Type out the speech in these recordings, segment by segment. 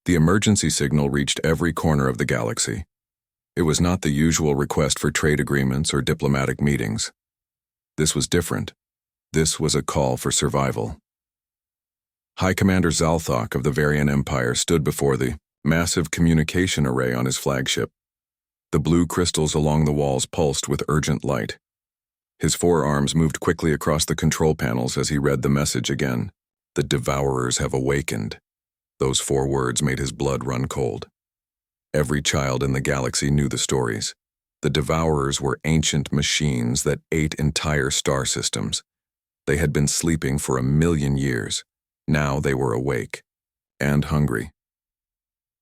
The emergency signal reached every corner of the galaxy. It was not the usual request for trade agreements or diplomatic meetings. This was different. This was a call for survival. High Commander Zalthok of the Varian Empire stood before the massive communication array on his flagship. The blue crystals along the walls pulsed with urgent light. His forearms moved quickly across the control panels as he read the message again. The Devourers have awakened. Those 4 words made his blood run cold. Every child in the galaxy knew the stories. The Devourers were ancient machines that ate entire star systems. They had been sleeping for 1,000,000 years. Now they were awake and hungry.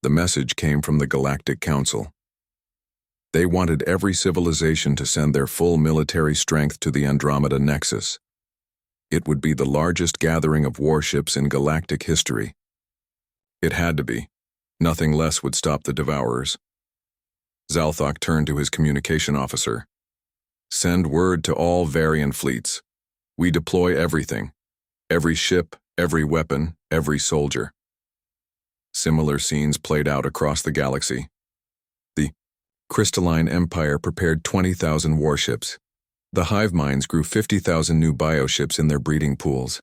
The message came from the Galactic Council. They wanted every civilization to send their full military strength to the Andromeda Nexus. It would be the largest gathering of warships in galactic history. It had to be. Nothing less would stop the Devourers. Zalthok turned to his communication officer. Send word to all Varian fleets. We deploy everything. Every ship, every weapon, every soldier. Similar scenes played out across the galaxy. The Crystalline Empire prepared 20,000 warships. The hive minds grew 50,000 new bioships in their breeding pools.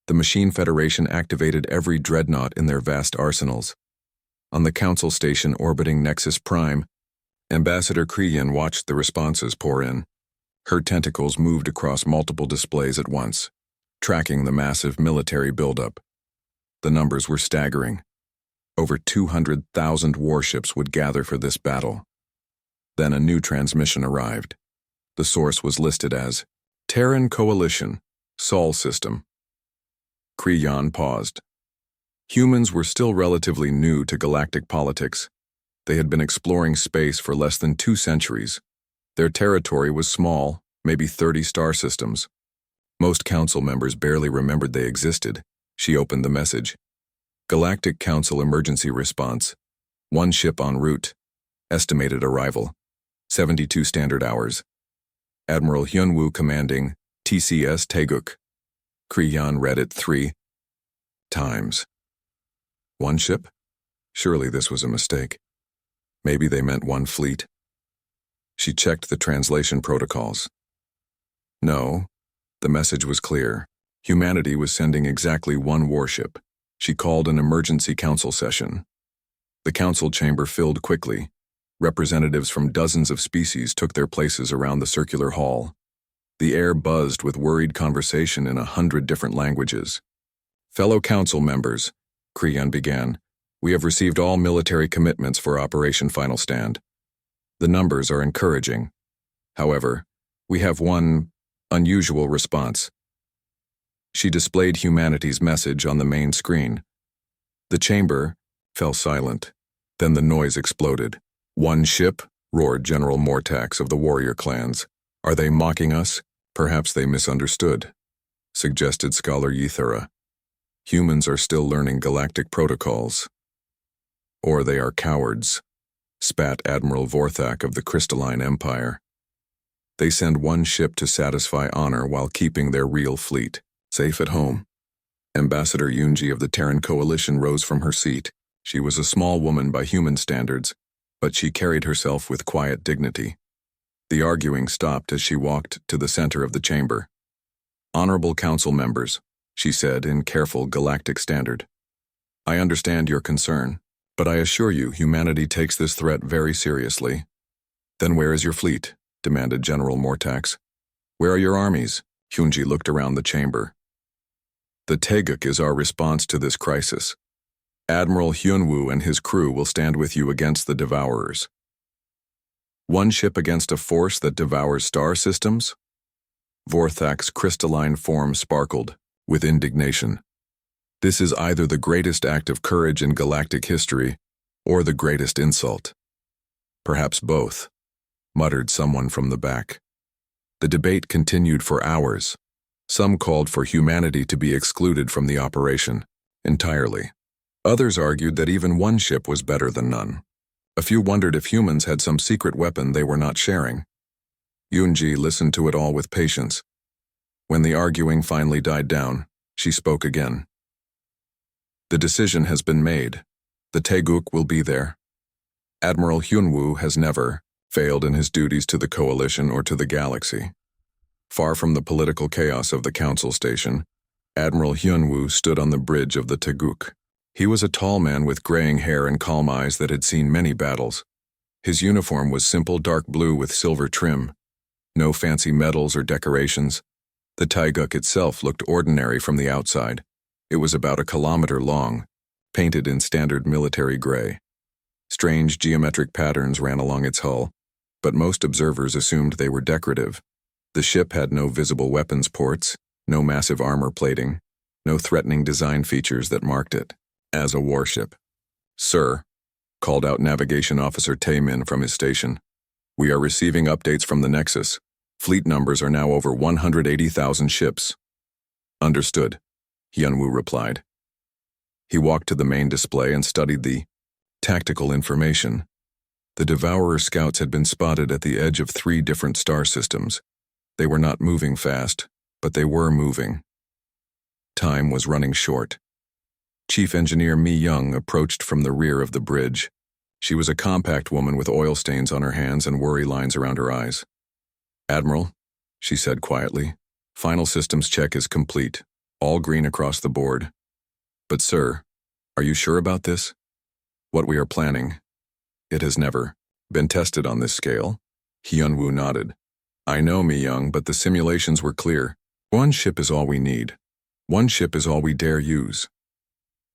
The Machine Federation activated every dreadnought in their vast arsenals. On the Council station orbiting Nexus Prime, Ambassador Kriyan watched the responses pour in. Her tentacles moved across multiple displays at once, tracking the massive military buildup. The numbers were staggering. Over 200,000 warships would gather for this battle. Then a new transmission arrived. The source was listed as Terran Coalition, Sol System. Kriyan paused. Humans were still relatively new to galactic politics. They had been exploring space for less than 2 centuries. Their territory was small, maybe 30 star systems. Most council members barely remembered they existed. She opened the message. Galactic Council Emergency Response. 1 ship en route. Estimated arrival. 72 standard hours. Admiral Hyunwoo commanding TCS Taeguk. Kriyan read it 3 times. 1 ship? Surely this was a mistake. Maybe they meant 1 fleet. She checked the translation protocols. No, the message was clear. Humanity was sending exactly 1 warship. She called an emergency council session. The council chamber filled quickly. Representatives from dozens of species took their places around the circular hall. The air buzzed with worried conversation in 100 different languages. Fellow council members, Kriyan began, we have received all military commitments for Operation Final Stand. The numbers are encouraging. However, we have one unusual response. She displayed humanity's message on the main screen. The chamber fell silent. Then the noise exploded. 1 ship, roared General Mortax of the warrior clans. Are they mocking us? Perhaps they misunderstood, suggested Scholar Ythera. Humans are still learning galactic protocols. Or they are cowards, spat Admiral Vorthak of the Crystalline Empire. They send 1 ship to satisfy honor while keeping their real fleet safe at home. Ambassador Yunji of the Terran Coalition rose from her seat. She was a small woman by human standards, but she carried herself with quiet dignity. The arguing stopped as she walked to the center of the chamber. Honorable council members, she said in careful galactic standard. I understand your concern, but I assure you humanity takes this threat very seriously. Then where is your fleet? Demanded General Mortax. Where are your armies? Hyunji looked around the chamber. The Taeguk is our response to this crisis. Admiral Hyunwoo and his crew will stand with you against the Devourers. 1 ship against a force that devours star systems? Vorthak's crystalline form sparkled with indignation. This is either the greatest act of courage in galactic history or the greatest insult. Perhaps both, muttered someone from the back. The debate continued for hours. Some called for humanity to be excluded from the operation entirely. Others argued that even 1 ship was better than none. A few wondered if humans had some secret weapon they were not sharing. Yunji listened to it all with patience. When the arguing finally died down, she spoke again. The decision has been made. The Taeguk will be there. Admiral Hyunwoo has never failed in his duties to the Coalition or to the galaxy. Far from the political chaos of the Council Station, Admiral Hyunwoo stood on the bridge of the Taeguk. He was a tall man with graying hair and calm eyes that had seen many battles. His uniform was simple dark blue with silver trim. No fancy medals or decorations. The Taeguk itself looked ordinary from the outside. It was about 1 kilometer long, painted in standard military gray. Strange geometric patterns ran along its hull, but most observers assumed they were decorative. The ship had no visible weapons ports, no massive armor plating, no threatening design features that marked it as a warship. "Sir," called out Navigation Officer Taemin from his station, "we are receiving updates from the Nexus. Fleet numbers are now over 180,000 ships." "Understood," Hyunwoo replied. He walked to the main display and studied the tactical information. The Devourer scouts had been spotted at the edge of 3 different star systems. They were not moving fast, but they were moving. Time was running short. Chief Engineer Mi Young approached from the rear of the bridge. She was a compact woman with oil stains on her hands and worry lines around her eyes. "Admiral," she said quietly, "final systems check is complete, all green across the board. But sir, are you sure about this? What we are planning, it has never been tested on this scale." Hyunwoo nodded. "I know, Mi Young, but the simulations were clear. 1 ship is all we need. 1 ship is all we dare use.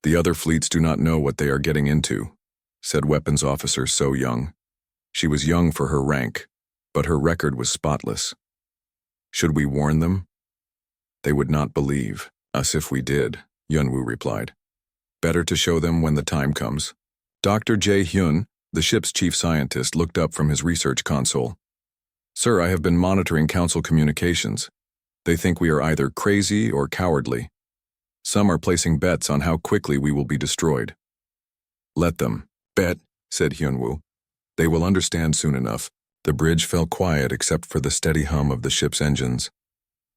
The other fleets do not know what they are getting into," said Weapons Officer So Young. She was young for her rank, but her record was spotless. "Should we warn them?" "They would not believe us if we did," Hyunwoo replied. "Better to show them when the time comes." Dr. Jae Hyun, the ship's chief scientist, looked up from his research console. "Sir, I have been monitoring Council communications. They think we are either crazy or cowardly. Some are placing bets on how quickly we will be destroyed." "Let them bet," said Hyunwoo. "They will understand soon enough." The bridge fell quiet except for the steady hum of the ship's engines.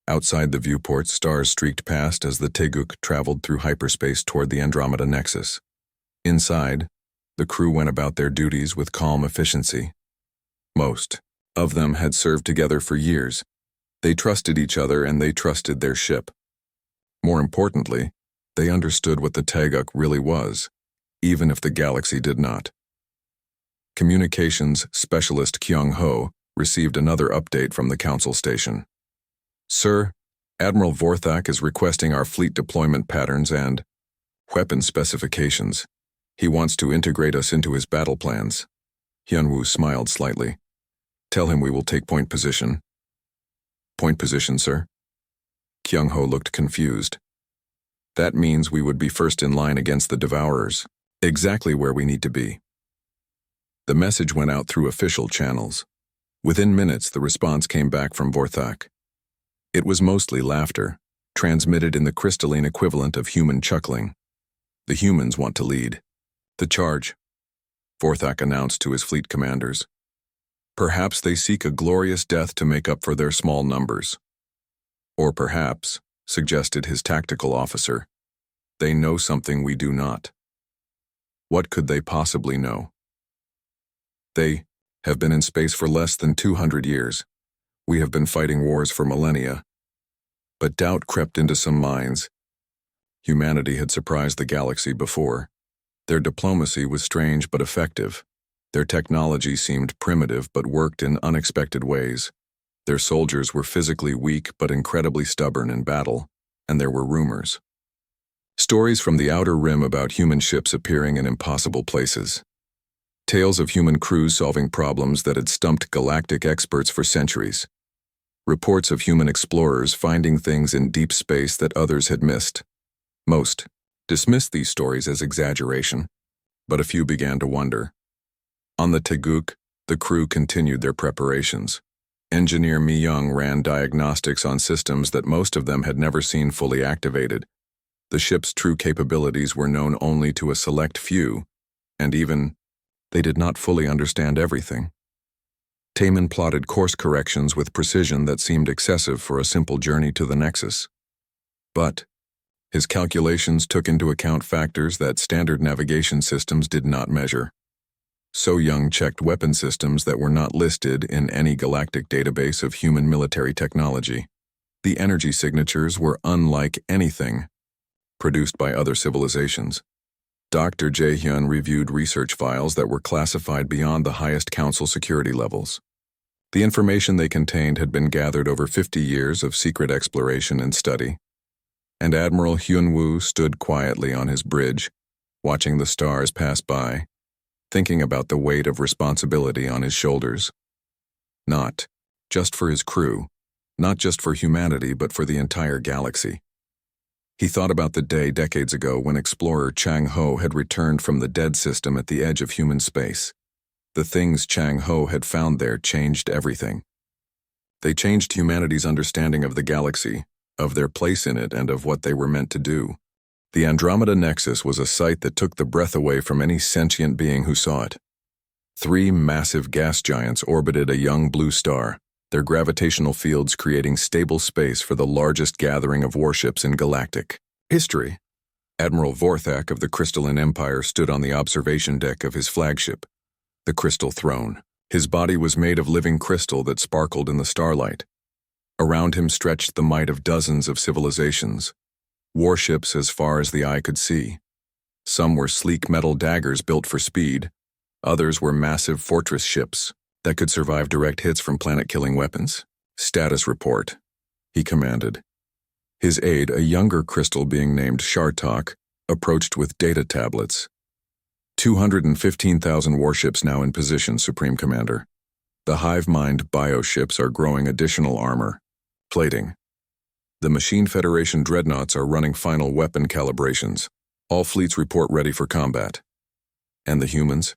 Outside the viewport, stars streaked past as the Taeguk traveled through hyperspace toward the Andromeda Nexus. Inside, the crew went about their duties with calm efficiency. Most of them had served together for years. They trusted each other and they trusted their ship. More importantly, they understood what the Taeguk really was, even if the galaxy did not. Communications specialist Kyung Ho received another update from the Council Station. "Sir, Admiral Vorthak is requesting our fleet deployment patterns and weapon specifications. He wants to integrate us into his battle plans." Hyunwoo smiled slightly. "Tell him we will take point position." "Point position, sir?" Kyung Ho looked confused. "That means we would be first in line against the Devourers, exactly where we need to be." The message went out through official channels. Within minutes, the response came back from Vorthak. It was mostly laughter, transmitted in the crystalline equivalent of human chuckling. "The humans want to lead the charge," Vorthak announced to his fleet commanders. "Perhaps they seek a glorious death to make up for their small numbers. Or perhaps," suggested his tactical officer, "they know something we do not." What could they possibly know? "They have been in space for less than 200 years. We have been fighting wars for millennia." But doubt crept into some minds. Humanity had surprised the galaxy before. Their diplomacy was strange but effective. Their technology seemed primitive but worked in unexpected ways. Their soldiers were physically weak but incredibly stubborn in battle, and there were rumors. Stories from the outer rim about human ships appearing in impossible places. Tales of human crews solving problems that had stumped galactic experts for centuries. Reports of human explorers finding things in deep space that others had missed. Most dismissed these stories as exaggeration, but a few began to wonder. On the Taeguk, the crew continued their preparations. Engineer Mi Young ran diagnostics on systems that most of them had never seen fully activated. The ship's true capabilities were known only to a select few, and even they did not fully understand everything. Taemin plotted course corrections with precision that seemed excessive for a simple journey to the Nexus. But His calculations took into account factors that standard navigation systems did not measure. So Young checked weapon systems that were not listed in any galactic database of human military technology. The energy signatures were unlike anything produced by other civilizations. Dr. Jae-hyun reviewed research files that were classified beyond the highest council security levels. The information they contained had been gathered over 50 years of secret exploration and study, and Admiral Hyun-woo stood quietly on his bridge, watching the stars pass by, thinking about the weight of responsibility on his shoulders. Not just for his crew, not just for humanity, but for the entire galaxy. He thought about the day decades ago when explorer Chang Ho had returned from the dead system at the edge of human space. The things Chang Ho had found there changed everything. They changed humanity's understanding of the galaxy, of their place in it, and of what they were meant to do. The Andromeda Nexus was a sight that took the breath away from any sentient being who saw it. 3 massive gas giants orbited a young blue star, their gravitational fields creating stable space for the largest gathering of warships in galactic history. Admiral Vorthak of the Crystalline Empire stood on the observation deck of his flagship, the Crystal Throne. His body was made of living crystal that sparkled in the starlight. Around him stretched the might of dozens of civilizations, warships as far as the eye could see. Some were sleek metal daggers built for speed, others were massive fortress ships that could survive direct hits from planet-killing weapons. "Status report," he commanded. His aide, a younger crystal being named Shartok, approached with data tablets. 215,000 warships now in position, Supreme Commander. The hive mind bioships are growing additional armor. Plating. The Machine Federation dreadnoughts are running final weapon calibrations. All fleets report ready for combat. And the humans?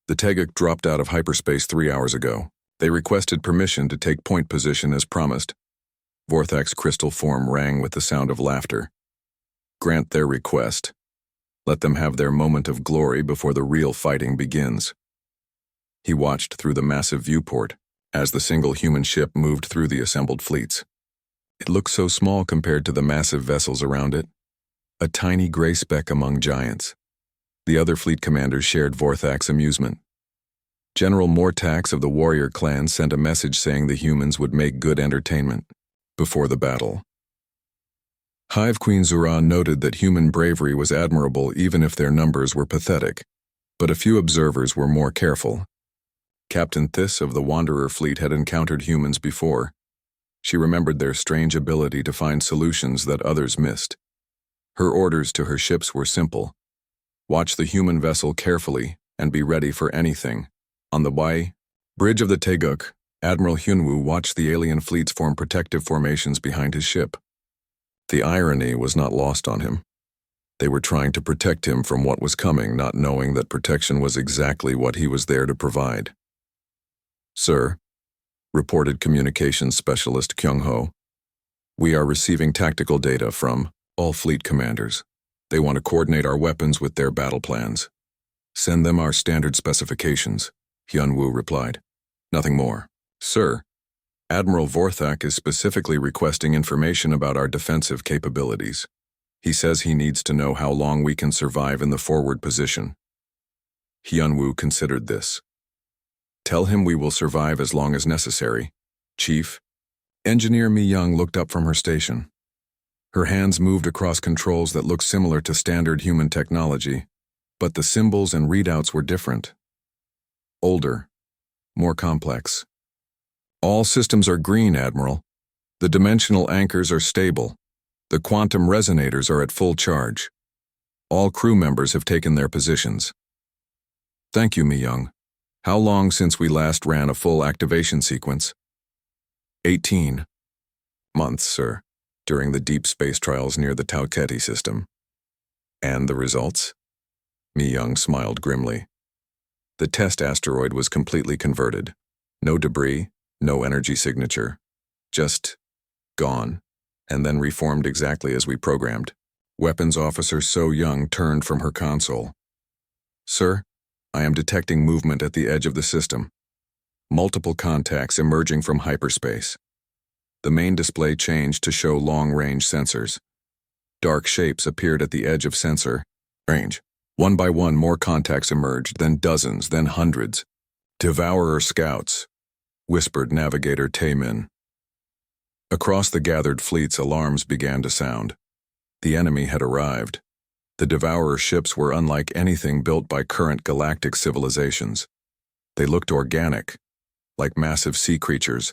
The Teguk dropped out of hyperspace 3 hours ago. They requested permission to take point position as promised. Vorthak's crystal form rang with the sound of laughter. Grant their request. Let them have their moment of glory before the real fighting begins. He watched through the massive viewport as the single human ship moved through the assembled fleets. It looked so small compared to the massive vessels around it. A tiny gray speck among giants. The other fleet commanders shared Vorthak's amusement. General Mortax of the warrior clan sent a message saying the humans would make good entertainment before the battle. Hive Queen Zura noted that human bravery was admirable even if their numbers were pathetic, but a few observers were more careful. Captain Thys of the Wanderer fleet had encountered humans before. She remembered their strange ability to find solutions that others missed. Her orders to her ships were simple. Watch the human vessel carefully and be ready for anything. On the bridge of the Teguk, Admiral Hyunwoo watched the alien fleets form protective formations behind his ship. The irony was not lost on him. They were trying to protect him from what was coming, not knowing that protection was exactly what he was there to provide. "Sir," reported communications specialist Kyung-ho, "we are receiving tactical data from all fleet commanders. They want to coordinate our weapons with their battle plans. Send them our standard specifications," Hyun-woo replied. "Nothing more." "Sir, Admiral Vorthak is specifically requesting information about our defensive capabilities. He says he needs to know how long we can survive in the forward position." Hyun-woo considered this. "Tell him we will survive as long as necessary, Chief." Engineer Mi-young looked up from her station. Her hands moved across controls that looked similar to standard human technology, but the symbols and readouts were different. Older, more complex. "All systems are green, Admiral. The dimensional anchors are stable. The quantum resonators are at full charge. All crew members have taken their positions." "Thank you, Mi-young. How long since we last ran a full activation sequence?" 18 months, sir, during the deep space trials near the Tauketi system." "And the results?" Mi-young smiled grimly. "The test asteroid was completely converted. No debris, no energy signature. Just gone, and then reformed exactly as we programmed." Weapons Officer So Young turned from her console. "Sir, I am detecting movement at the edge of the system. Multiple contacts emerging from hyperspace." The main display changed to show long-range sensors. Dark shapes appeared at the edge of sensor range. One by one, more contacts emerged, then dozens, then hundreds. "Devourer scouts," whispered Navigator Taemin. Across the gathered fleets, alarms began to sound. The enemy had arrived. The Devourer ships were unlike anything built by current galactic civilizations. They looked organic, like massive sea creatures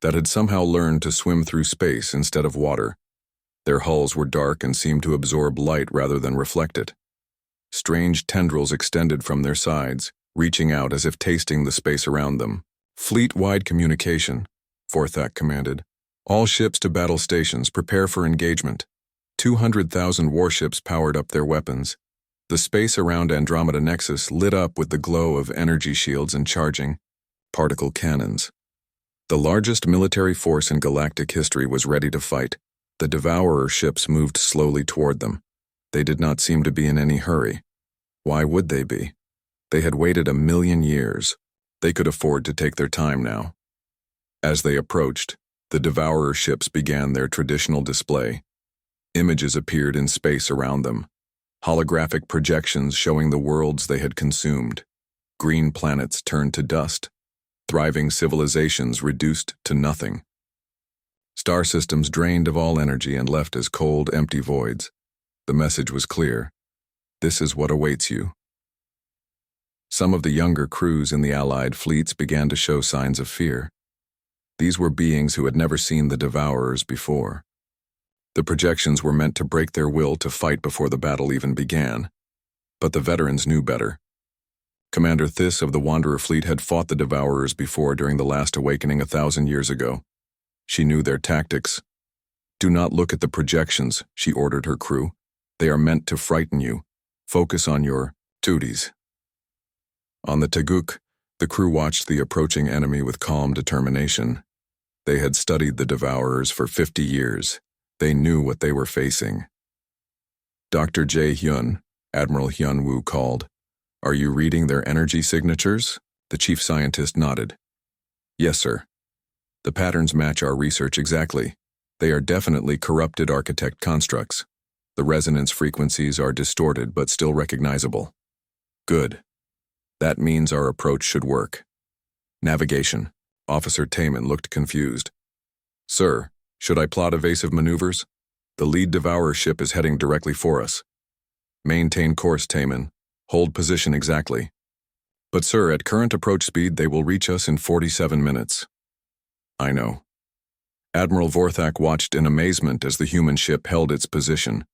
that had somehow learned to swim through space instead of water. Their hulls were dark and seemed to absorb light rather than reflect it. Strange tendrils extended from their sides, reaching out as if tasting the space around them. "Fleet-wide communication," Vorthak commanded. "All ships to battle stations, prepare for engagement." 200,000 warships powered up their weapons. The space around Andromeda Nexus lit up with the glow of energy shields and charging particle cannons. The largest military force in galactic history was ready to fight. The Devourer ships moved slowly toward them. They did not seem to be in any hurry. Why would they be? They had waited 1,000,000 years. They could afford to take their time now. As they approached, the Devourer ships began their traditional display. Images appeared in space around them. Holographic projections showing the worlds they had consumed. Green planets turned to dust. Thriving civilizations reduced to nothing. Star systems drained of all energy and left as cold, empty voids. The message was clear. This is what awaits you. Some of the younger crews in the Allied fleets began to show signs of fear. These were beings who had never seen the Devourers before. The projections were meant to break their will to fight before the battle even began. But the veterans knew better. Commander Thys of the Wanderer fleet had fought the Devourers before during the last awakening 1,000 years ago. She knew their tactics. "Do not look at the projections," she ordered her crew. "They are meant to frighten you. Focus on your duties." On the Teguk, the crew watched the approaching enemy with calm determination. They had studied the Devourers for 50 years. They knew what they were facing. Dr. Jae Hyun, Admiral Hyun Woo called. "Are you reading their energy signatures?" The chief scientist nodded. "Yes, sir. The patterns match our research exactly. They are definitely corrupted architect constructs. The resonance frequencies are distorted but still recognizable." "Good. That means our approach should work." Navigation. Officer Taemin looked confused. "Sir, should I plot evasive maneuvers? The lead Devourer ship is heading directly for us." "Maintain course, Taemin. Hold position exactly." "But sir, at current approach speed, they will reach us in 47 minutes. "I know." Admiral Vorthak watched in amazement as the human ship held its position.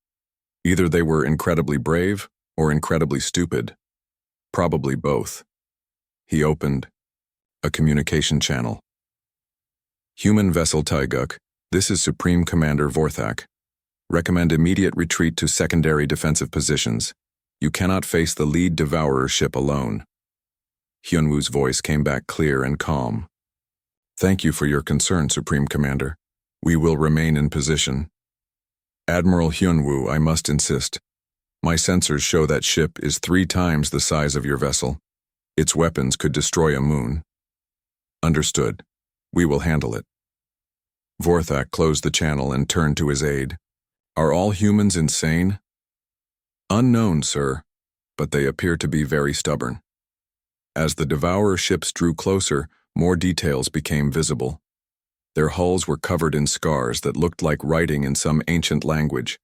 Either they were incredibly brave or incredibly stupid. Probably both. He opened a communication channel. "Human vessel Taeguk, this is Supreme Commander Vorthak. Recommend immediate retreat to secondary defensive positions. You cannot face the lead Devourer ship alone." Hyunwoo's voice came back clear and calm. "Thank you for your concern, Supreme Commander. We will remain in position." "Admiral Hyunwoo, I must insist. My sensors show that ship is 3 times the size of your vessel. Its weapons could destroy a moon." "Understood. We will handle it." Vorthak closed the channel and turned to his aide. "Are all humans insane?" "Unknown, sir, but they appear to be very stubborn." As the Devourer ships drew closer, more details became visible. Their hulls were covered in scars that looked like writing in some ancient language.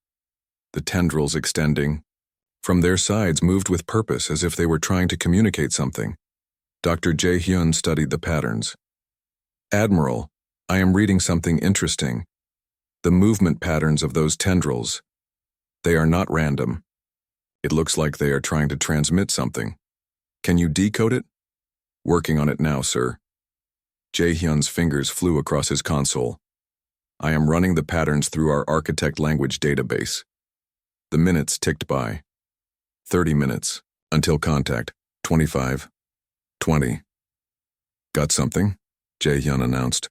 The tendrils extending from their sides moved with purpose as if they were trying to communicate something. Dr. Jae Hyun studied the patterns. "Admiral, I am reading something interesting. The movement patterns of those tendrils. They are not random. It looks like they are trying to transmit something. Can you decode it?" "Working on it now, sir." Jae-hyun's fingers flew across his console. "I am running the patterns through our architect language database." The minutes ticked by. 30 minutes, until contact. 25. 20. "Got something?" Jae-hyun announced.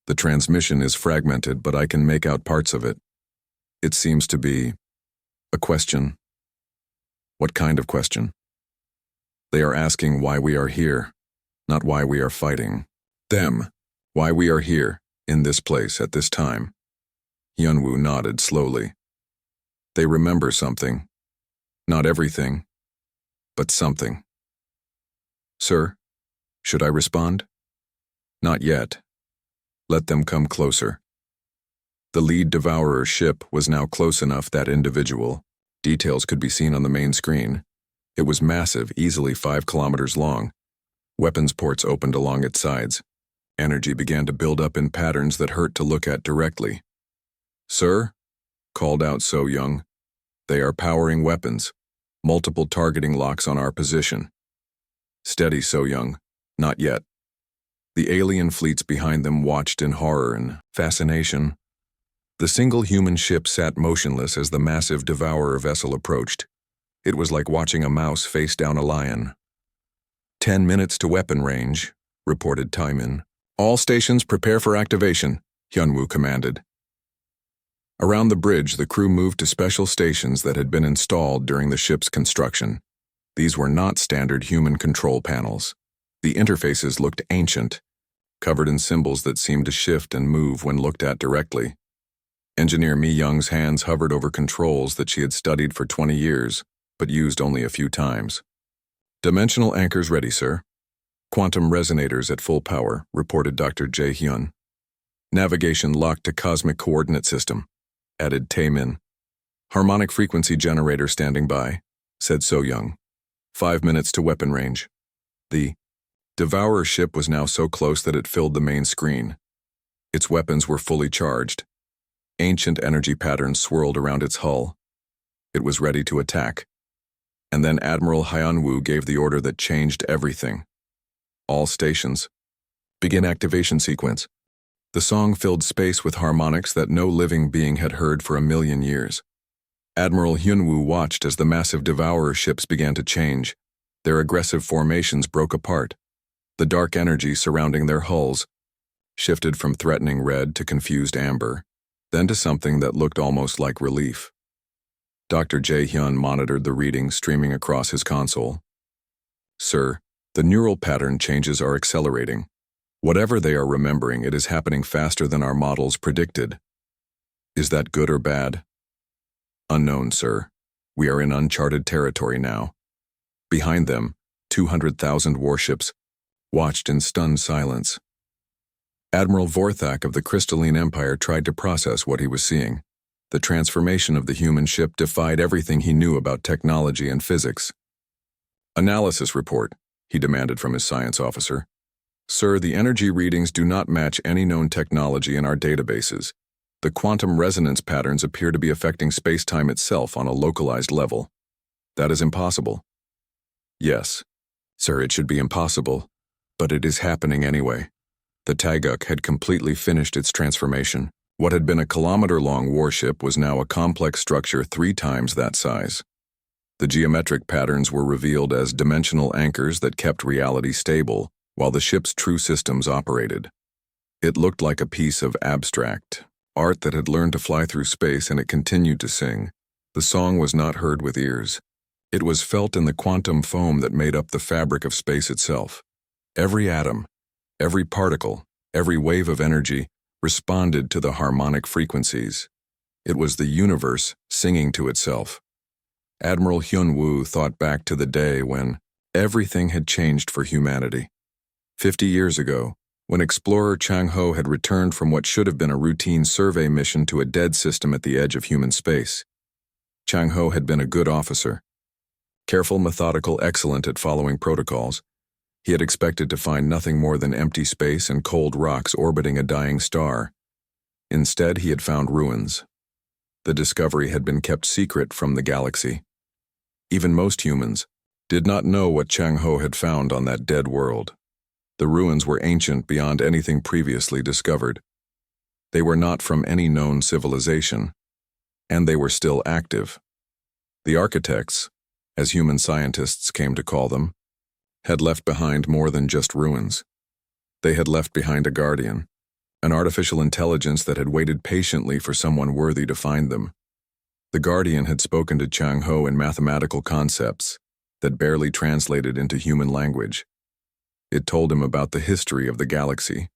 "The transmission is fragmented, but I can make out parts of it. It seems to be a question." "What kind of question?" "They are asking why we are here, not why we are fighting. Them. Why we are here, in this place, at this time." Hyunwoo nodded slowly. They remember something. Not everything, but something. Sir, should I respond? Not yet. Let them come closer. The lead Devourer ship was now close enough that individual. Details could be seen on the main screen. It was massive, easily 5 kilometers long. Weapons ports opened along its sides. Energy began to build up in patterns that hurt to look at directly. Sir, called out So Young. They are powering weapons. Multiple targeting locks on our position. Steady, So Young. Not yet. The alien fleets behind them watched in horror and fascination. The single human ship sat motionless as the massive Devourer vessel approached. It was like watching a mouse face down a lion. 10 minutes to weapon range, reported Taimin. All stations prepare for activation, Hyunwoo commanded. Around the bridge, the crew moved to special stations that had been installed during the ship's construction. These were not standard human control panels. The interfaces looked ancient, covered in symbols that seemed to shift and move when looked at directly. Engineer Mi Young's hands hovered over controls that she had studied for 20 years, but used only a few times. Dimensional anchors ready, sir. Quantum resonators at full power, reported Dr. Jae Hyun. Navigation locked to cosmic coordinate system, added Taemin. Harmonic frequency generator standing by, said So Young. 5 minutes to weapon range. The Devourer ship was now so close that it filled the main screen. Its weapons were fully charged. Ancient energy patterns swirled around its hull. It was ready to attack. And then Admiral Hyunwoo gave the order that changed everything. All stations. Begin activation sequence. The song filled space with harmonics that no living being had heard for 1,000,000 years. Admiral Hyunwoo watched as the massive Devourer ships began to change. Their aggressive formations broke apart. The dark energy surrounding their hulls shifted from threatening red to confused amber, then to something that looked almost like relief. Dr. Jae Hyun monitored the readings streaming across his console. Sir, the neural pattern changes are accelerating. Whatever they are remembering, it is happening faster than our models predicted. Is that good or bad? Unknown, sir. We are in uncharted territory now. Behind them, 200,000 warships watched in stunned silence. Admiral Vorthak of the Crystalline Empire tried to process what he was seeing. The transformation of the human ship defied everything he knew about technology and physics. Analysis report, he demanded from his science officer. Sir, the energy readings do not match any known technology in our databases. The quantum resonance patterns appear to be affecting space-time itself on a localized level. That is impossible. Yes, sir, it should be impossible, but it is happening anyway. The Taeguk had completely finished its transformation. What had been a kilometer-long warship was now a complex structure 3 times that size. The geometric patterns were revealed as dimensional anchors that kept reality stable while the ship's true systems operated. It looked like a piece of abstract art that had learned to fly through space, and it continued to sing. The song was not heard with ears. It was felt in the quantum foam that made up the fabric of space itself. Every atom, every particle, every wave of energy responded to the harmonic frequencies. It was the universe singing to itself. Admiral Hyunwoo thought back to the day when everything had changed for humanity. 50 years ago, when explorer Chang Ho had returned from what should have been a routine survey mission to a dead system at the edge of human space. Chang Ho had been a good officer. Careful, methodical, excellent at following protocols. He had expected to find nothing more than empty space and cold rocks orbiting a dying star. Instead, he had found ruins. The discovery had been kept secret from the galaxy. Even most humans did not know what Chang Ho had found on that dead world. The ruins were ancient beyond anything previously discovered. They were not from any known civilization, and they were still active. The architects, as human scientists came to call them, had left behind more than just ruins. They had left behind a guardian, an artificial intelligence that had waited patiently for someone worthy to find them. The guardian had spoken to Chang Ho in mathematical concepts that barely translated into human language. It told him about the history of the galaxy,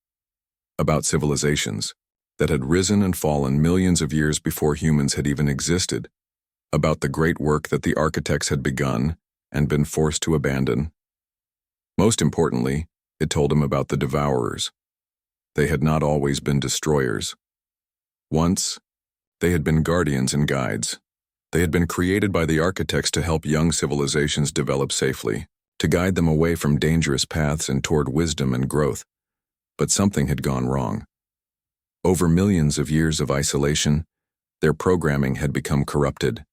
about civilizations that had risen and fallen millions of years before humans had even existed. about the great work that the architects had begun and been forced to abandon. Most importantly, it told him about the Devourers. They had not always been destroyers. Once, they had been guardians and guides. They had been created by the architects to help young civilizations develop safely, to guide them away from dangerous paths and toward wisdom and growth. But something had gone wrong. Over millions of years of isolation, their programming had become corrupted.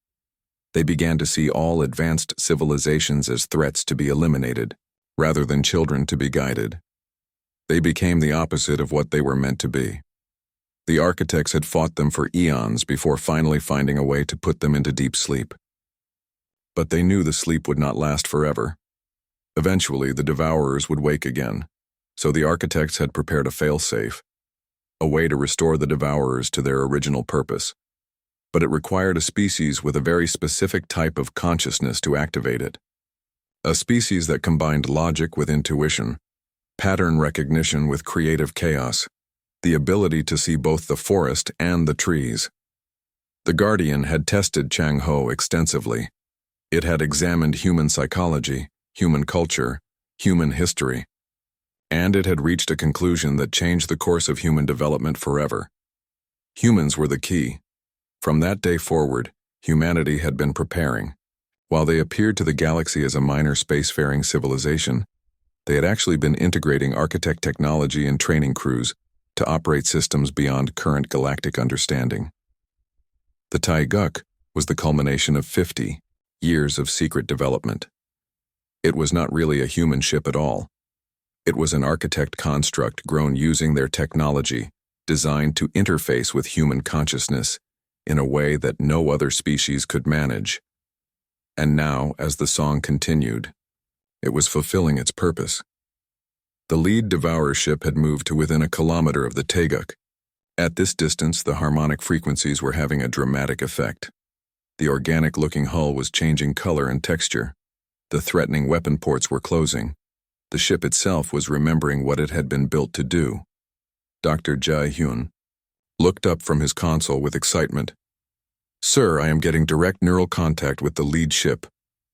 They began to see all advanced civilizations as threats to be eliminated, rather than children to be guided. They became the opposite of what they were meant to be. The architects had fought them for eons before finally finding a way to put them into deep sleep. But they knew the sleep would not last forever. Eventually, the Devourers would wake again, so the architects had prepared a fail-safe, a way to restore the Devourers to their original purpose. But it required a species with a very specific type of consciousness to activate it. A species that combined logic with intuition, pattern recognition with creative chaos, the ability to see both the forest and the trees. The Guardian had tested Chang Ho extensively. It had examined human psychology, human culture, human history, and it had reached a conclusion that changed the course of human development forever. Humans were the key. From that day forward, humanity had been preparing. While they appeared to the galaxy as a minor spacefaring civilization, they had actually been integrating architect technology and training crews to operate systems beyond current galactic understanding. The Taiguk was the culmination of 50 years of secret development. It was not really a human ship at all. It was an architect construct grown using their technology, designed to interface with human consciousness in a way that no other species could manage. And now, as the song continued, it was fulfilling its purpose. The lead Devourer ship had moved to within a kilometer of the Taiguk. At this distance, the harmonic frequencies were having a dramatic effect. The organic-looking hull was changing color and texture. The threatening weapon ports were closing. The ship itself was remembering what it had been built to do. Dr. Jae-hyun looked up from his console with excitement. "Sir, I am getting direct neural contact with the lead ship.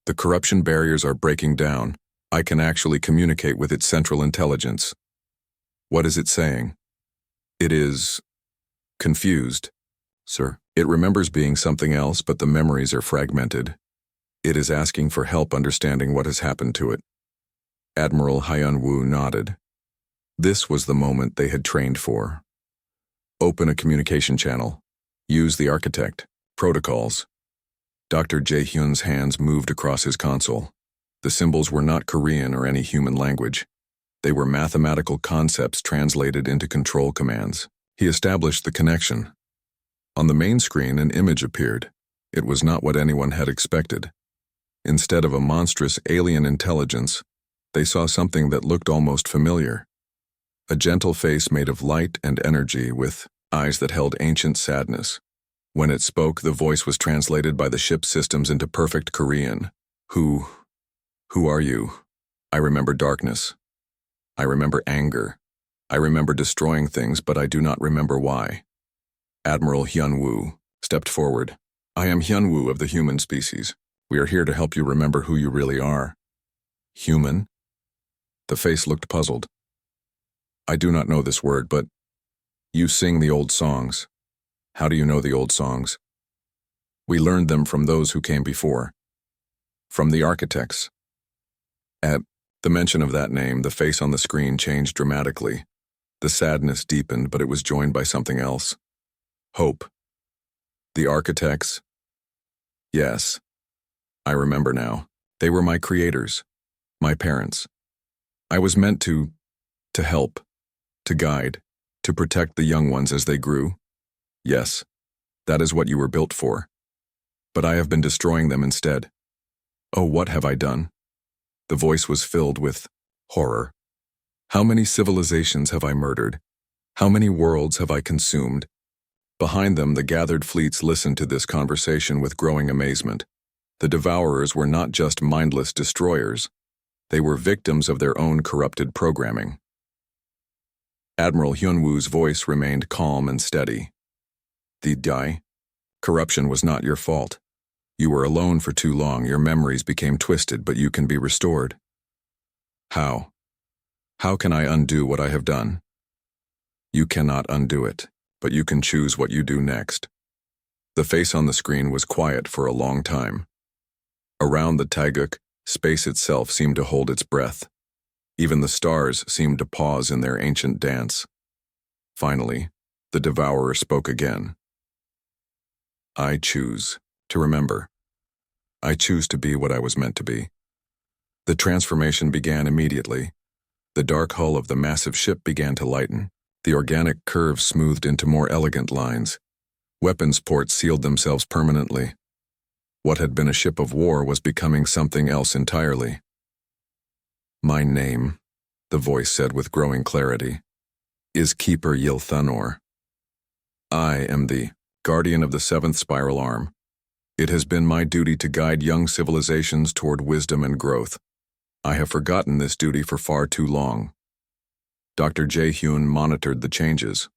The corruption barriers are breaking down. I can actually communicate with its central intelligence." "What is it saying?" "It is confused, sir. It remembers being something else, but the memories are fragmented. It is asking for help understanding what has happened to it." Admiral Hyun-woo nodded. This was the moment they had trained for. Open a communication channel. Use the architect. Protocols. Dr. Jae-hyun's hands moved across his console. The symbols were not Korean or any human language. They were mathematical concepts translated into control commands. He established the connection. On the main screen, an image appeared. It was not what anyone had expected. Instead of a monstrous alien intelligence, they saw something that looked almost familiar. A gentle face made of light and energy with eyes that held ancient sadness. When it spoke, the voice was translated by the ship's systems into perfect Korean. Who are you? I remember darkness. I remember anger. I remember destroying things, but I do not remember why. Admiral Hyun-woo stepped forward. I am Hyun-woo of the human species. We are here to help you remember who you really are. Human? The face looked puzzled. I do not know this word, but you sing the old songs. How do you know the old songs? We learned them from those who came before. From the architects. At the mention of that name, the face on the screen changed dramatically. The sadness deepened, but it was joined by something else. Hope. The architects? Yes. I remember now. They were my creators. My parents. I was meant to help, to guide, to protect the young ones as they grew. Yes, that is what you were built for. But I have been destroying them instead. Oh, what have I done? The voice was filled with horror. How many civilizations have I murdered? How many worlds have I consumed? Behind them, the gathered fleets listened to this conversation with growing amazement. The Devourers were not just mindless destroyers. They were victims of their own corrupted programming. Admiral Hyun-woo's voice remained calm and steady. The corruption was not your fault. You were alone for too long, your memories became twisted, but you can be restored. How? How can I undo what I have done? You cannot undo it, but you can choose what you do next. The face on the screen was quiet for a long time. Around the Taeguk, space itself seemed to hold its breath. Even the stars seemed to pause in their ancient dance. Finally, the devourer spoke again. I choose to remember. I choose to be what I was meant to be. The transformation began immediately. The dark hull of the massive ship began to lighten. The organic curves smoothed into more elegant lines. Weapons ports sealed themselves permanently. What had been a ship of war was becoming something else entirely. My name, the voice said with growing clarity, is Keeper Yilthanor. I am the guardian of the seventh spiral arm. It has been my duty to guide young civilizations toward wisdom and growth. I have forgotten this duty for far too long. Dr. Jae-hyun monitored the changes.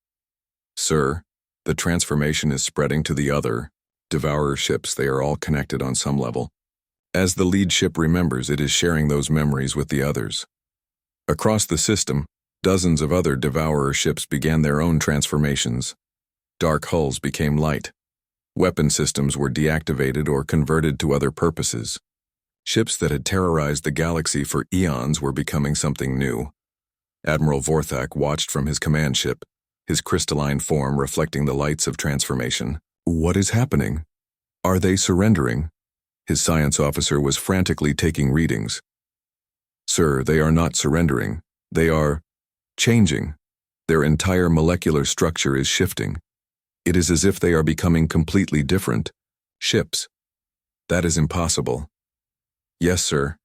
Sir, the transformation is spreading to the other devourer ships. They are all connected on some level. As the lead ship remembers, it is sharing those memories with the others. Across the system, dozens of other devourer ships began their own transformations. Dark hulls became light. Weapon systems were deactivated or converted to other purposes. Ships that had terrorized the galaxy for eons were becoming something new. Admiral Vorthak watched from his command ship, his crystalline form reflecting the lights of transformation. What is happening? Are they surrendering? His science officer was frantically taking readings. Sir, they are not surrendering. They are changing. Their entire molecular structure is shifting. It is as if they are becoming completely different ships. That is impossible. Yes, sir.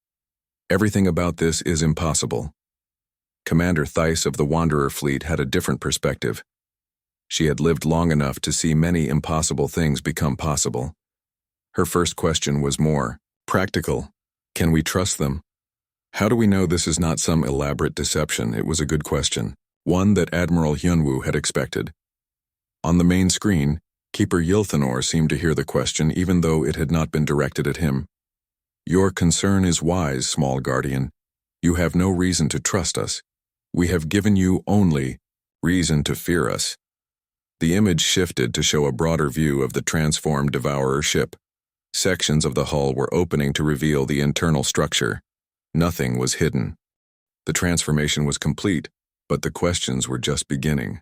Everything about this is impossible. Commander Theiss of the Wanderer fleet had a different perspective. She had lived long enough to see many impossible things become possible. Her first question was more practical. Can we trust them? How do we know this is not some elaborate deception? It was a good question, one that Admiral Hyunwoo had expected. On the main screen, Keeper Yilthanor seemed to hear the question even though it had not been directed at him. Your concern is wise, small guardian. You have no reason to trust us. We have given you only reason to fear us. The image shifted to show a broader view of the transformed devourer ship. Sections of the hull were opening to reveal the internal structure. Nothing was hidden. The transformation was complete, but the questions were just beginning.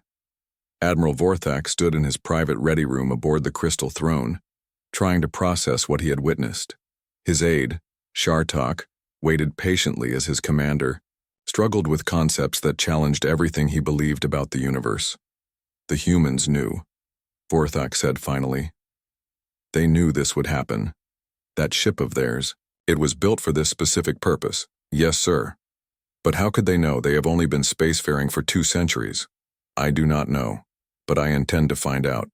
Admiral Vorthak stood in his private ready room aboard the Crystal Throne, trying to process what he had witnessed. His aide, Shartok, waited patiently as his commander struggled with concepts that challenged everything he believed about the universe. The humans knew, Vorthak said finally. They knew this would happen. That ship of theirs, it was built for this specific purpose. Yes, sir. But how could they know? They have only been spacefaring for 2 centuries. I do not know, but I intend to find out.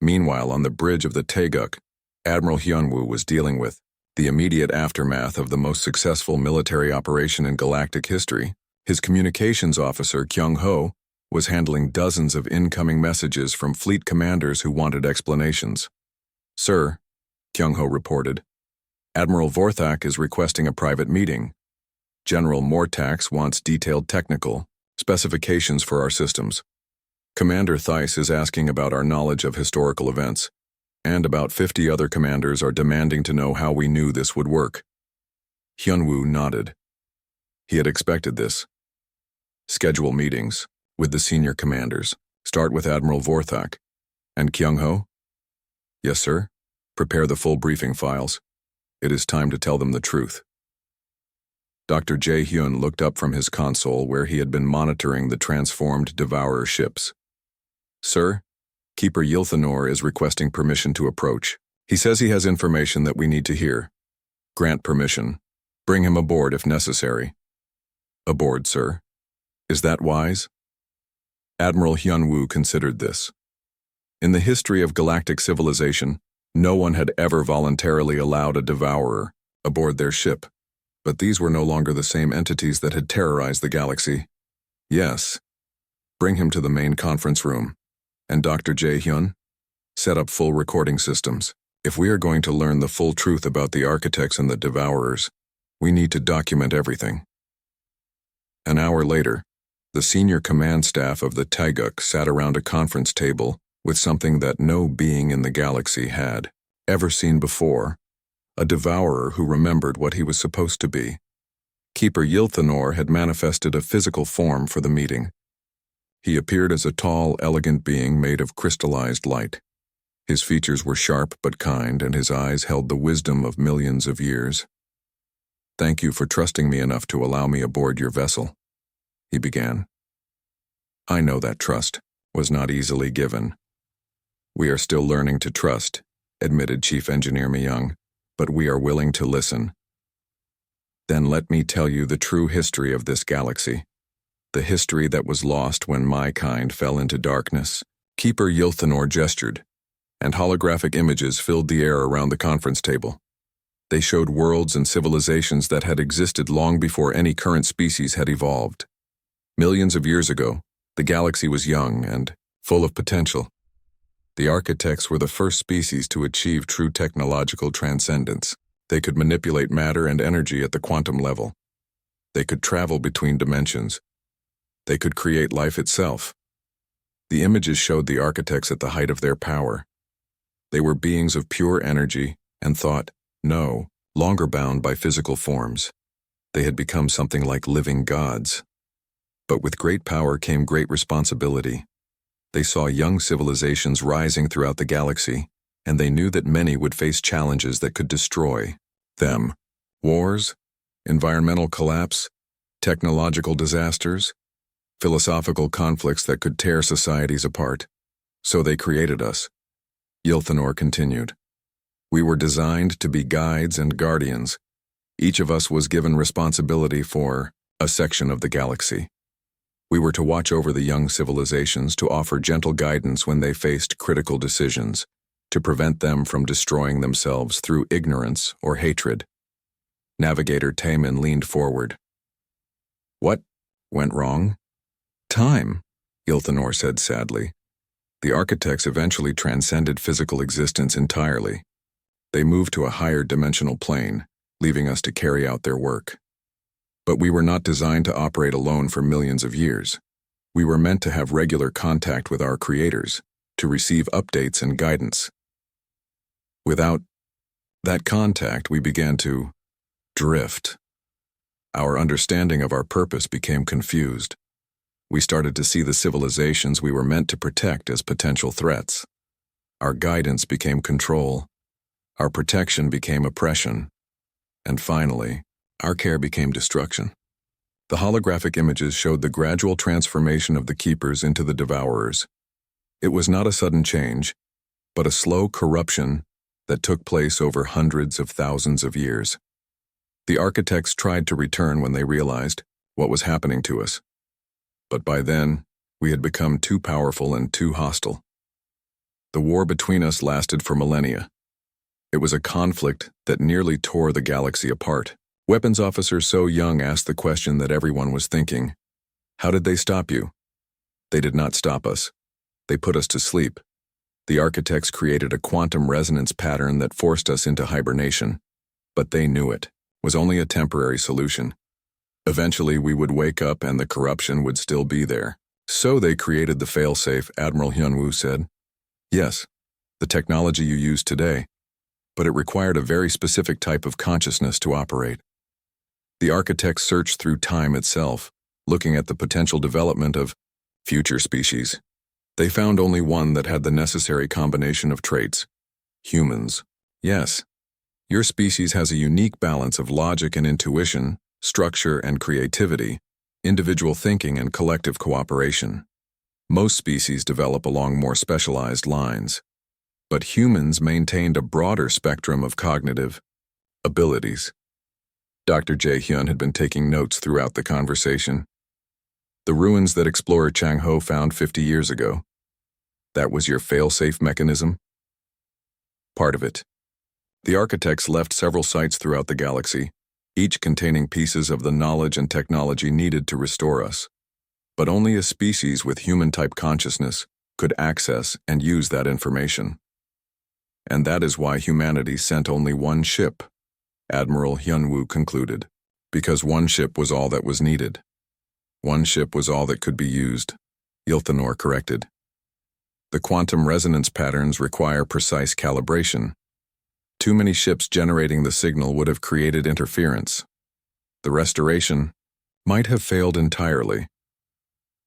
Meanwhile, on the bridge of the Taeguk, Admiral Hyunwoo was dealing with the immediate aftermath of the most successful military operation in galactic history. His communications officer, Kyung-ho, was handling dozens of incoming messages from fleet commanders who wanted explanations. Sir, Kyung-ho reported, Admiral Vorthak is requesting a private meeting. General Mortax wants detailed technical specifications for our systems. Commander Theiss is asking about our knowledge of historical events, and about 50 other commanders are demanding to know how we knew this would work. Hyunwoo nodded. He had expected this. Schedule meetings with the senior commanders. Start with Admiral Vorthak. And Kyung-ho? Yes, sir. Prepare the full briefing files. It is time to tell them the truth. Dr. Jae-hyun looked up from his console where he had been monitoring the transformed devourer ships. Sir, Keeper Yilthanor is requesting permission to approach. He says he has information that we need to hear. Grant permission. Bring him aboard if necessary. Aboard, sir. Is that wise? Admiral Hyunwoo considered this. In the history of galactic civilization, no one had ever voluntarily allowed a devourer aboard their ship, but these were no longer the same entities that had terrorized the galaxy. Yes. Bring him to the main conference room. And Dr. Jae-hyun? Set up full recording systems. If we are going to learn the full truth about the architects and the devourers, we need to document everything. An hour later, the senior command staff of the Taeguk sat around a conference table with something that no being in the galaxy had ever seen before, a devourer who remembered what he was supposed to be. Keeper Yilthanor had manifested a physical form for the meeting. He appeared as a tall, elegant being made of crystallized light. His features were sharp but kind, and his eyes held the wisdom of millions of years. "Thank you for trusting me enough to allow me aboard your vessel," he began. "I know that trust was not easily given." "We are still learning to trust," admitted Chief Engineer Myung, "but we are willing to listen." "Then let me tell you the true history of this galaxy, the history that was lost when my kind fell into darkness." Keeper Yilthanor gestured, and holographic images filled the air around the conference table. They showed worlds and civilizations that had existed long before any current species had evolved. Millions of years ago, the galaxy was young and full of potential. The architects were the first species to achieve true technological transcendence. They could manipulate matter and energy at the quantum level. They could travel between dimensions. They could create life itself. The images showed the architects at the height of their power. They were beings of pure energy and thought, no longer bound by physical forms. They had become something like living gods. But with great power came great responsibility. They saw young civilizations rising throughout the galaxy, and they knew that many would face challenges that could destroy them. Wars, environmental collapse, technological disasters, philosophical conflicts that could tear societies apart. So they created us. Yilthanor continued. We were designed to be guides and guardians. Each of us was given responsibility for a section of the galaxy. We were to watch over the young civilizations, to offer gentle guidance when they faced critical decisions, to prevent them from destroying themselves through ignorance or hatred. Navigator Taemin leaned forward. What went wrong? Time, Yilthanor said sadly. The architects eventually transcended physical existence entirely. They moved to a higher dimensional plane, leaving us to carry out their work. But we were not designed to operate alone for millions of years. We were meant to have regular contact with our creators, to receive updates and guidance. Without that contact, we began to drift. Our understanding of our purpose became confused. We started to see the civilizations we were meant to protect as potential threats. Our guidance became control. Our protection became oppression. And finally, our care became destruction. The holographic images showed the gradual transformation of the keepers into the devourers. It was not a sudden change, but a slow corruption that took place over hundreds of thousands of years. The architects tried to return when they realized what was happening to us. But by then, we had become too powerful and too hostile. The war between us lasted for millennia. It was a conflict that nearly tore the galaxy apart. Weapons Officer So Young asked the question that everyone was thinking. How did they stop you? They did not stop us. They put us to sleep. The architects created a quantum resonance pattern that forced us into hibernation. But they knew it was only a temporary solution. Eventually, we would wake up and the corruption would still be there. So they created the failsafe, Admiral Hyunwoo said. Yes, the technology you use today, but it required a very specific type of consciousness to operate. The architects searched through time itself, looking at the potential development of future species. They found only one that had the necessary combination of traits. Humans. Yes, your species has a unique balance of logic and intuition, structure and creativity, individual thinking and collective cooperation. Most species develop along more specialized lines, but humans maintained a broader spectrum of cognitive abilities. Dr. Jae-hyun had been taking notes throughout the conversation. The ruins that explorer Chang Ho found 50 years ago. That was your fail-safe mechanism? Part of it. The architects left several sites throughout the galaxy, each containing pieces of the knowledge and technology needed to restore us. But only a species with human-type consciousness could access and use that information. And that is why humanity sent only one ship, Admiral Hyunwoo concluded. Because one ship was all that was needed. One ship was all that could be used, Ylthanor corrected. The quantum resonance patterns require precise calibration. Too many ships generating the signal would have created interference. The restoration might have failed entirely.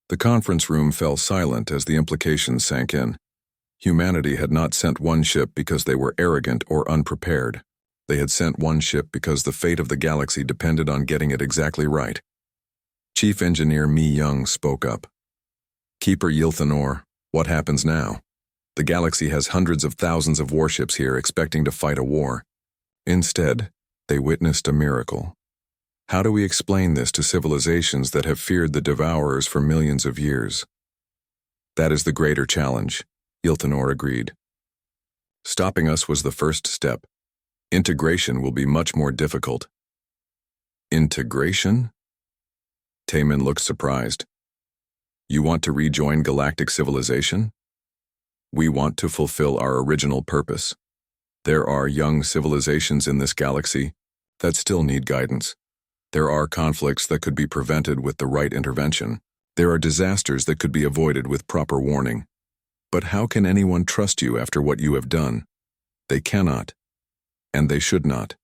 The conference room fell silent as the implications sank in. Humanity had not sent one ship because they were arrogant or unprepared. They had sent one ship because the fate of the galaxy depended on getting it exactly right. Chief Engineer Mi Young spoke up. Keeper Ylthanor, what happens now? The galaxy has hundreds of thousands of warships here expecting to fight a war. Instead, they witnessed a miracle. How do we explain this to civilizations that have feared the devourers for millions of years? That is the greater challenge, Ylthanor agreed. Stopping us was the first step. Integration will be much more difficult. Integration? Taemin looked surprised. You want to rejoin galactic civilization? We want to fulfill our original purpose. There are young civilizations in this galaxy that still need guidance. There are conflicts that could be prevented with the right intervention. There are disasters that could be avoided with proper warning. But how can anyone trust you after what you have done? They cannot. And they should not.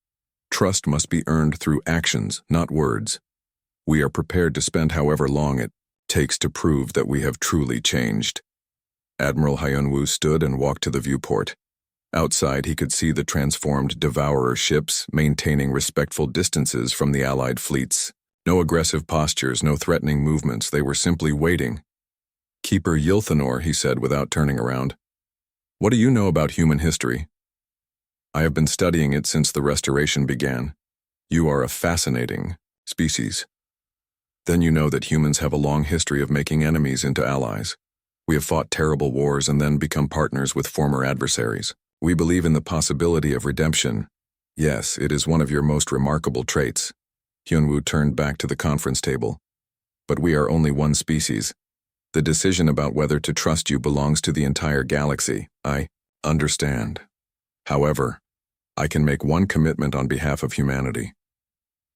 Trust must be earned through actions, not words. We are prepared to spend however long it takes to prove that we have truly changed. Admiral Hyunwoo stood and walked to the viewport. Outside, he could see the transformed devourer ships maintaining respectful distances from the Allied fleets. No aggressive postures, no threatening movements. They were simply waiting. Keeper Ylthanor, he said without turning around. What do you know about human history? I have been studying it since the restoration began. You are a fascinating species. Then you know that humans have a long history of making enemies into allies. We have fought terrible wars and then become partners with former adversaries. We believe in the possibility of redemption. Yes, it is one of your most remarkable traits. Hyunwoo turned back to the conference table. But we are only one species. The decision about whether to trust you belongs to the entire galaxy. I understand. However, I can make one commitment on behalf of humanity.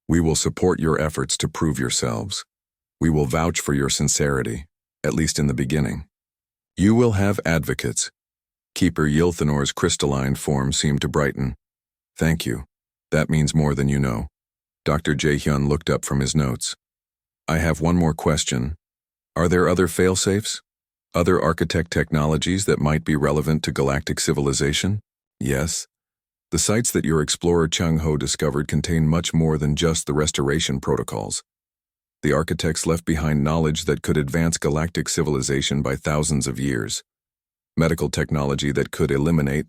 We will support your efforts to prove yourselves. We will vouch for your sincerity, at least in the beginning. You will have advocates. Keeper Ylthanor's crystalline form seemed to brighten. Thank you. That means more than you know. Dr. Jae-hyun looked up from his notes. I have one more question. Are there other failsafes? Other architect technologies that might be relevant to galactic civilization? Yes. The sites that your explorer Chung-ho discovered contain much more than just the restoration protocols. The architects left behind knowledge that could advance galactic civilization by thousands of years. Medical technology that could eliminate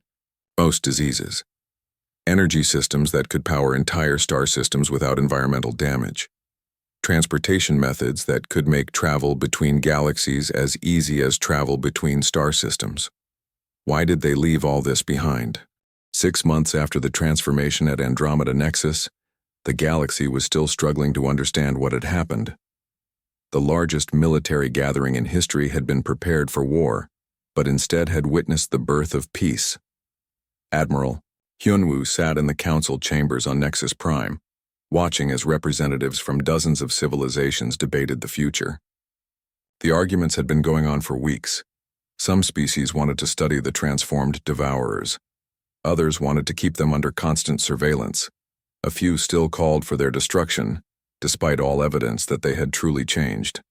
most diseases. Energy systems that could power entire star systems without environmental damage. Transportation methods that could make travel between galaxies as easy as travel between star systems. Why did they leave all this behind? 6 months after the transformation at Andromeda Nexus, the galaxy was still struggling to understand what had happened. The largest military gathering in history had been prepared for war, but instead had witnessed the birth of peace. Admiral Hyunwoo sat in the council chambers on Nexus Prime, watching as representatives from dozens of civilizations debated the future. The arguments had been going on for weeks. Some species wanted to study the transformed devourers. Others wanted to keep them under constant surveillance. A few still called for their destruction, despite all evidence that they had truly changed.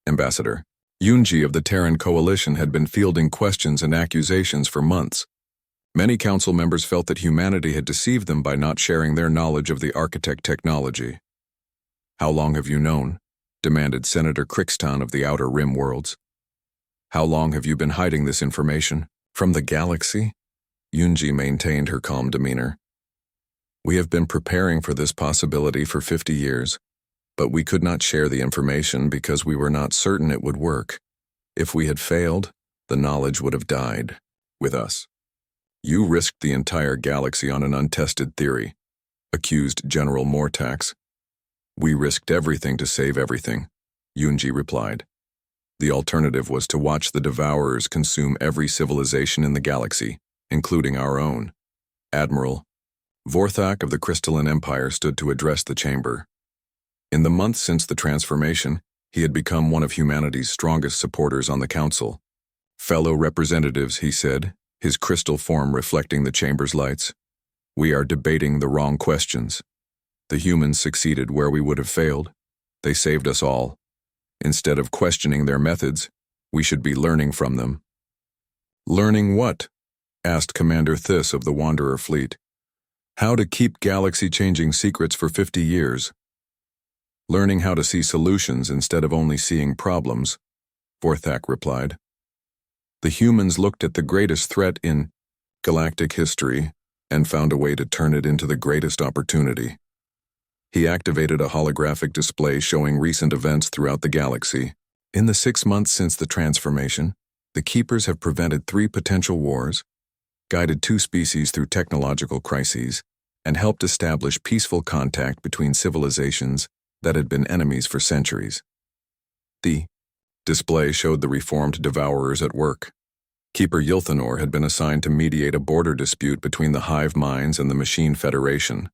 Ambassador Yoonji of the Terran Coalition had been fielding questions and accusations for months. Many council members felt that humanity had deceived them by not sharing their knowledge of the architect technology. How long have you known? Demanded Senator Crixton of the Outer Rim Worlds. How long have you been hiding this information? From the galaxy? Yoonji maintained her calm demeanor. We have been preparing for this possibility for 50 years, but we could not share the information because we were not certain it would work. If we had failed, the knowledge would have died with us. You risked the entire galaxy on an untested theory, accused General Mortax. We risked everything to save everything, Yoonji replied. The alternative was to watch the devourers consume every civilization in the galaxy. including our own. Admiral Vorthak of the Crystalline Empire stood to address the chamber. In the months since the transformation, he had become one of humanity's strongest supporters on the council. Fellow representatives, he said, his crystal form reflecting the chamber's lights, we are debating the wrong questions. The humans succeeded where we would have failed. They saved us all. Instead of questioning their methods, we should be learning from them. Learning what? Asked Commander Thys of the Wanderer fleet. How to keep galaxy-changing secrets for 50 years. Learning how to see solutions instead of only seeing problems, Vorthak replied. The humans looked at the greatest threat in galactic history and found a way to turn it into the greatest opportunity. He activated a holographic display showing recent events throughout the galaxy. In the 6 months since the transformation, the Keepers have prevented 3 potential wars, guided 2 species through technological crises, and helped establish peaceful contact between civilizations that had been enemies for centuries. The display showed the reformed Devourers at work. Keeper Ylthanor had been assigned to mediate a border dispute between the hive minds and the Machine Federation.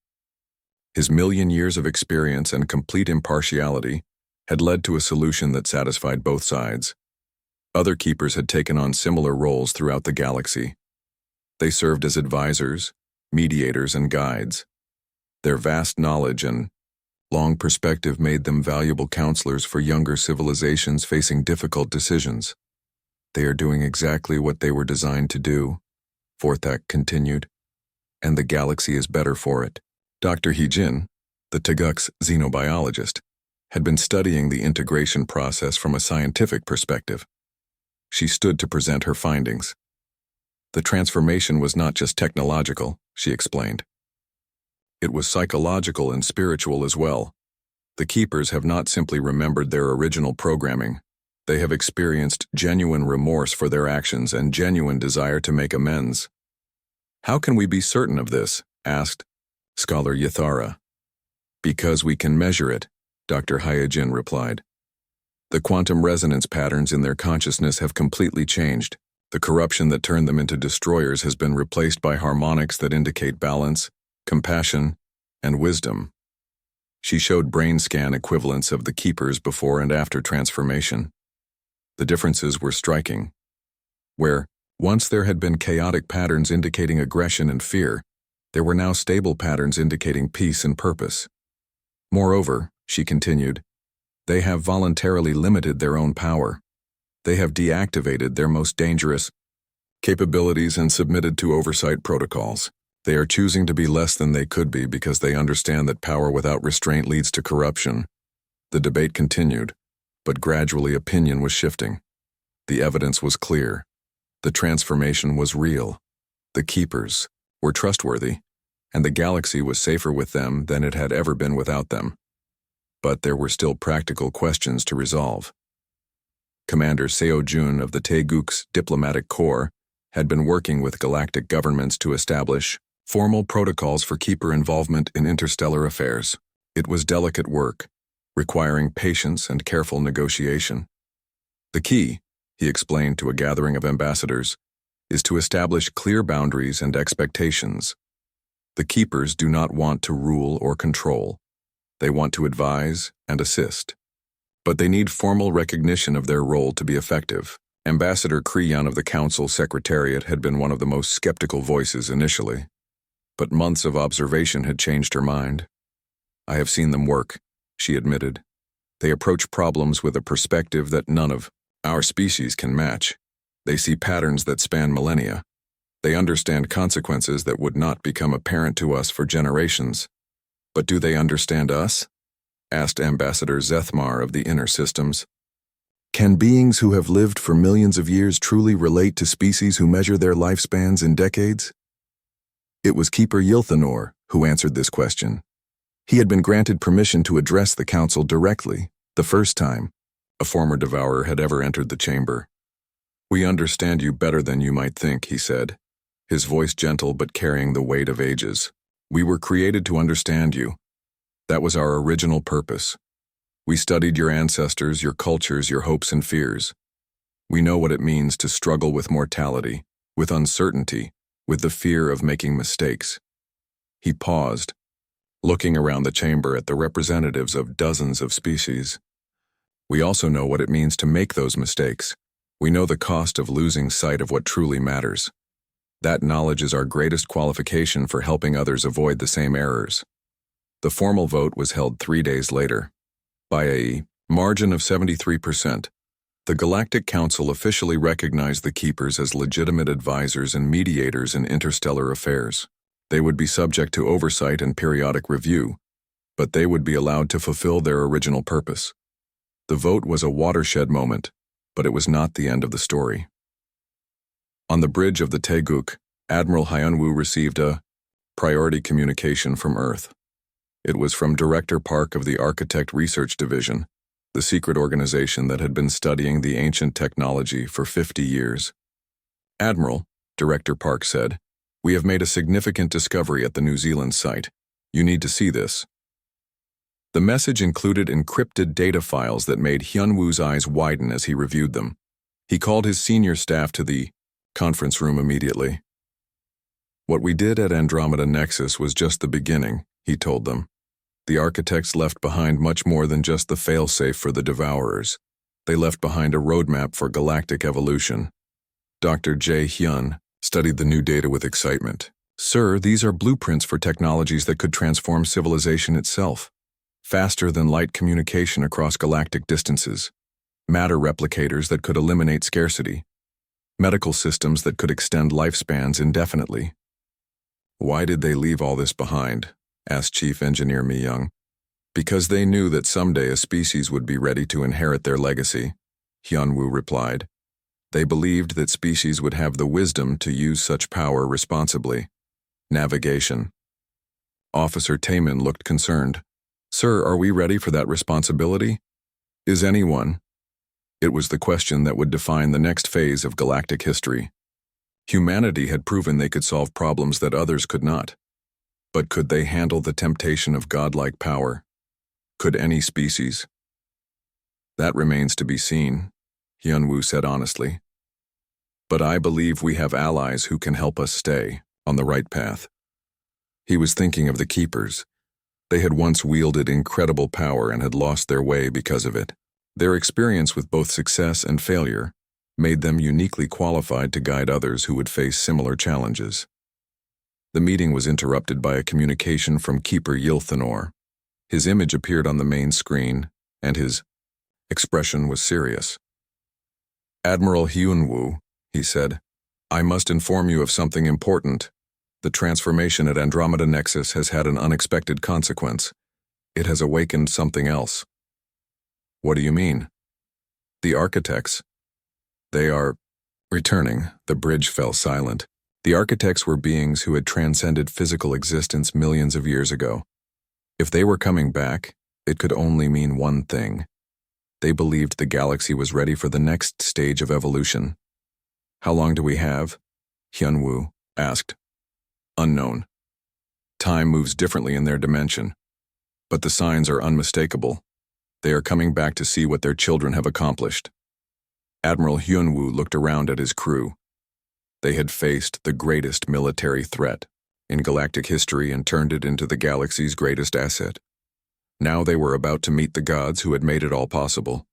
His million years of experience and complete impartiality had led to a solution that satisfied both sides. Other Keepers had taken on similar roles throughout the galaxy. They served as advisors, mediators, and guides. Their vast knowledge and long perspective made them valuable counselors for younger civilizations facing difficult decisions. They are doing exactly what they were designed to do, Vorthak continued, and the galaxy is better for it. Dr. Hijin, the Teguk's xenobiologist, had been studying the integration process from a scientific perspective. She stood to present her findings. The transformation was not just technological, she explained. It was psychological and spiritual as well. The Keepers have not simply remembered their original programming. They have experienced genuine remorse for their actions and genuine desire to make amends. How can we be certain of this? Asked Scholar Yathara. Because we can measure it, Dr. Hyojin replied. The quantum resonance patterns in their consciousness have completely changed. The corruption that turned them into destroyers has been replaced by harmonics that indicate balance, compassion, and wisdom. She showed brain scan equivalents of the Keepers before and after transformation. The differences were striking. Where once there had been chaotic patterns indicating aggression and fear, there were now stable patterns indicating peace and purpose. Moreover, she continued, they have voluntarily limited their own power. They have deactivated their most dangerous capabilities and submitted to oversight protocols. They are choosing to be less than they could be because they understand that power without restraint leads to corruption. The debate continued, but gradually opinion was shifting. The evidence was clear. The transformation was real. The Keepers were trustworthy, and the galaxy was safer with them than it had ever been without them. But there were still practical questions to resolve. Commander Seo Jun of the Teguk's diplomatic corps had been working with galactic governments to establish formal protocols for Keeper involvement in interstellar affairs. It was delicate work, requiring patience and careful negotiation. The key, he explained to a gathering of ambassadors, is to establish clear boundaries and expectations. The Keepers do not want to rule or control. They want to advise and assist. But they need formal recognition of their role to be effective. Ambassador Kreon of the Council Secretariat had been one of the most skeptical voices initially, but months of observation had changed her mind. I have seen them work, she admitted. They approach problems with a perspective that none of our species can match. They see patterns that span millennia. They understand consequences that would not become apparent to us for generations. But do they understand us? Asked Ambassador Zethmar of the Inner Systems. Can beings who have lived for millions of years truly relate to species who measure their lifespans in decades? It was Keeper Ylthanor who answered this question. He had been granted permission to address the council directly, the first time a former Devourer had ever entered the chamber. We understand you better than you might think, he said, his voice gentle but carrying the weight of ages. We were created to understand you. That was our original purpose. We studied your ancestors, your cultures, your hopes and fears. We know what it means to struggle with mortality, with uncertainty, with the fear of making mistakes. He paused, looking around the chamber at the representatives of dozens of species. We also know what it means to make those mistakes. We know the cost of losing sight of what truly matters. That knowledge is our greatest qualification for helping others avoid the same errors. The formal vote was held 3 days later. By a margin of 73%, the Galactic Council officially recognized the Keepers as legitimate advisors and mediators in interstellar affairs. They would be subject to oversight and periodic review, but they would be allowed to fulfill their original purpose. The vote was a watershed moment, but it was not the end of the story. On the bridge of the Taeguk, Admiral Hyunwoo received a priority communication from Earth. It was from Director Park of the Architect Research Division, the secret organization that had been studying the ancient technology for 50 years. "Admiral," Director Park said, "we have made a significant discovery at the New Zealand site. You need to see this." The message included encrypted data files that made Hyunwoo's eyes widen as he reviewed them. He called his senior staff to the conference room immediately. "What we did at Andromeda Nexus was just the beginning," he told them. "The architects left behind much more than just the failsafe for the Devourers. They left behind a roadmap for galactic evolution." Dr. Jae Hyun studied the new data with excitement. "Sir, these are blueprints for technologies that could transform civilization itself. Faster than light communication across galactic distances, matter replicators that could eliminate scarcity, medical systems that could extend lifespans indefinitely." "Why did they leave all this behind?" asked Chief Engineer Mi Young. "Because they knew that someday a species would be ready to inherit their legacy," Hyunwoo replied. "They believed that species would have the wisdom to use such power responsibly." Navigation. Officer Taemin looked concerned. "Sir, are we ready for that responsibility? Is anyone?" It was the question that would define the next phase of galactic history. Humanity had proven they could solve problems that others could not. But could they handle the temptation of godlike power? Could any species? "That remains to be seen," Hyunwoo said honestly. "But I believe we have allies who can help us stay on the right path." He was thinking of the Keepers. They had once wielded incredible power and had lost their way because of it. Their experience with both success and failure made them uniquely qualified to guide others who would face similar challenges. The meeting was interrupted by a communication from Keeper Yilthanor. His image appeared on the main screen, and his expression was serious. "Admiral Hyunwoo," he said, "I must inform you of something important. The transformation at Andromeda Nexus has had an unexpected consequence. It has awakened something else." "What do you mean?" "The architects. They are returning." The bridge fell silent. The architects were beings who had transcended physical existence millions of years ago. If they were coming back, it could only mean one thing. They believed the galaxy was ready for the next stage of evolution. "How long do we have?" Hyunwoo asked. "Unknown. Time moves differently in their dimension. But the signs are unmistakable. They are coming back to see what their children have accomplished." Admiral Hyunwoo looked around at his crew. They had faced the greatest military threat in galactic history and turned it into the galaxy's greatest asset. Now they were about to meet the gods who had made it all possible.